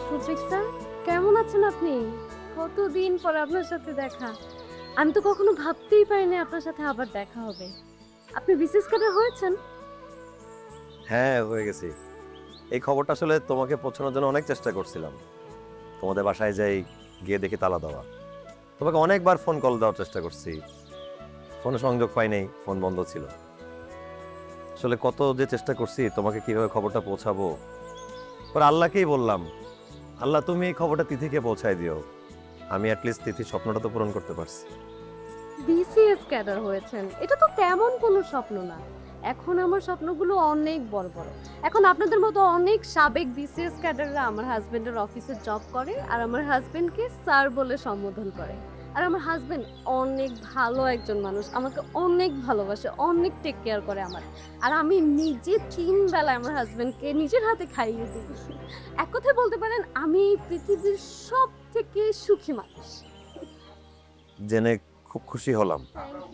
সুফিক sir, কেমন আছেন আপনি? কতদিন পর আপনার সাথে দেখা। আমি তো কখনো ভাবতেই পারিনি আপনার সাথে আবার দেখা হবে। আপনি বিসিএস ক্যাডার হয়েছেন? হ্যাঁ, হয়ে গেছি। এই খবরটা আসলে তোমাকে পৌঁছানোর জন্য অনেক চেষ্টা করছিলাম। তোমাদের বাসায় যাই, গিয়ে দেখি তালা দেওয়া। তোমাকে অনেকবার ফোন কল দেওয়ার চেষ্টা করছি, ফোনে সংযোগ পাই নাই, ফোন বন্ধ ছিল। আসলে কত যে চেষ্টা করছি তোমাকে কিভাবে খবরটা পৌঁছাবো, পরে আল্লাহকেই বললাম, আল্লাহ তুমি এই খবরটা তিথিকে পৌঁছায় দিও। আমি অ্যাটলিস্ট তিথির স্বপ্নটা তো পূরণ করতে পারছি। বিসিএস ক্যাডার হয়েছেন, এটা তো তেমন কোনো স্বপ্ন না। এখন আমার স্বপ্নগুলো অনেক বড় বড়। এখন আপনাদের মতো অনেক সাবেক বিসিএস ক্যাডাররা আমার হাজবেন্ডের অফিসে জব করে, আর আমার হাজবেন্ডকে স্যার বলে সম্বোধন করে। আর আমার হাজবেন্ড অনেক ভালো একজন মানুষ, আমাকে অনেক ভালোবাসে, অনেক টেক কেয়ার করে আমার। আর আমি নিজে 3 বেলায় আমার হাজবেন্ডকে নিজের হাতে খাইয়ে দিই। এক কথায় বলতে পারেন আমি পৃথিবীর সব থেকে সুখী মানুষ। জেনে খুব খুশি হলাম।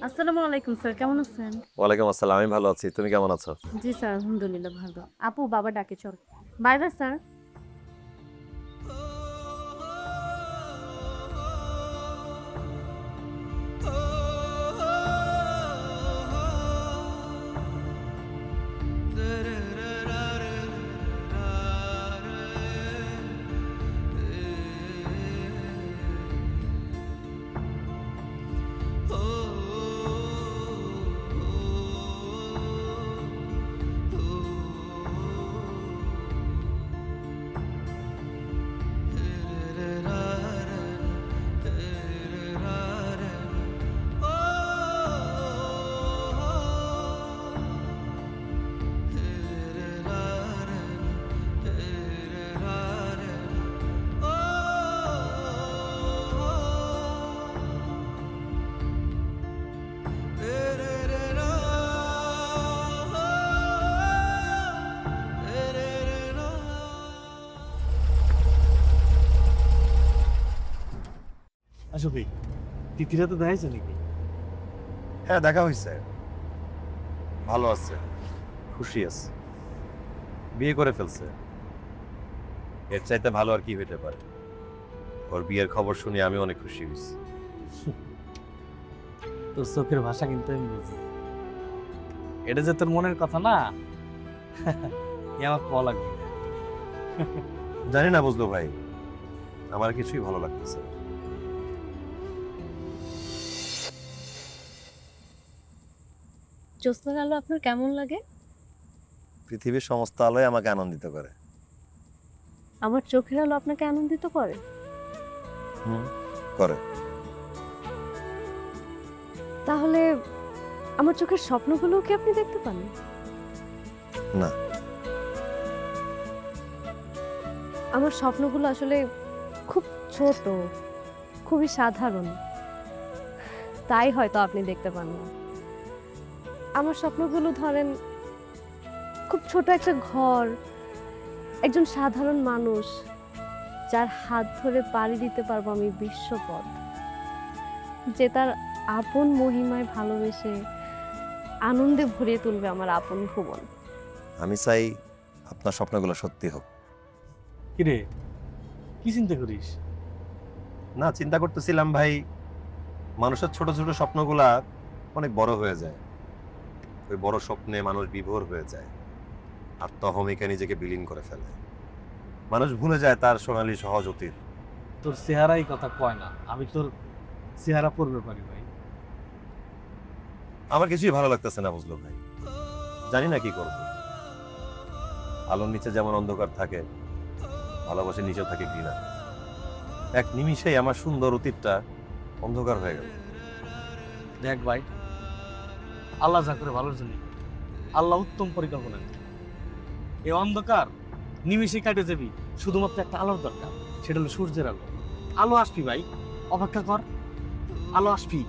আসসালামু আলাইকুম স্যার, কেমন আছেন? ওয়ালাইকুম আসসালাম, আমি ভালো আছি। তুমি কেমন আছো? জি স্যার, আলহামদুলিল্লাহ ভালো। আপু বাবা ডাকে, চল। Bye bye sir. আসলে তিতিরা তো দেখাইছে নাকি? হ্যাঁ, দেখা হয়েছে। ভালো আছে, খুশি আছে, বিয়ে করে ফেলছে। এর চাইতে ভালো আর কি হইতে পারে? ওর বিয়ের খবর শুনে আমি অনেক খুশি হয়েছি। তোর চোখের ভাষা কিন্তু আমি বুঝি। এটা যে তোর মনের কথা না, এ আমার কল লাগবে। জানি না বুঝলো ভাই, আমার কিছুই ভালো লাগতেছে না। জ্যোৎস্নার আলো আপনার কেমন লাগে? পৃথিবীর সমস্ত আলোয় আমাকে আনন্দিত করে। আমার চোখের আলো আপনাকে আনন্দিত করে? করে। তাহলে আমার চোখের স্বপ্নগুলো কি আপনি দেখতে পান? না। আমার স্বপ্নগুলো আসলে খুব ছোট, খুবই সাধারণ, তাই হয়তো আপনি দেখতে পান না। আমার স্বপ্নগুলো ধরেন খুব ছোট একটা ঘর, একজন সাধারণ মানুষ যার হাত ধরে পাড়ি দিতে পারবো আমি বিশ্বপথ, যে তার আপন মহিমায় ভালোবেসে আনন্দে ভরিয়ে তুলবে আমার আপন ভুবন। আমি চাই আপনার স্বপ্নগুলো সত্যি হোক। কিরে, কি চিন্তা করিস? না, চিন্তা করতেছিলাম ভাই, মানুষের ছোট ছোট স্বপ্নগুলা অনেক বড় হয়ে যায়। ওই বড় স্বপ্নে মানুষ বিভোর হয়ে যায়, আত্মহমিকা নিজেকে বিলীন করে ফেলে। মানুষ ভুলে যায় তার সোনালী সহজ অতীত। তোর চেহারাই কথা কয় না, আমি তোর চেহারা পড়বে পারি ভাই। আমার কিছুই ভালো লাগতেছে না বুঝলো ভাই, জানি না কি করব। আলোর নিচে যেমন অন্ধকার থাকে, ভালোবাসার নিচেও থাকে ঘৃণা। এক নিমিষেই আমার সুন্দর অতীতটা অন্ধকার হয়ে গেল। দেখ ভাই, আল্লাহ যা করে ভালোর জন্য, আল্লাহ উত্তম পরিকল্পনা করে। এই অন্ধকার নিমিষে কাটে যাবি, শুধুমাত্র একটা আলোর দরকার, সেটা হলো সূর্যের আলো। আলো আসবি ভাই, অপেক্ষা কর, আলো আসবি।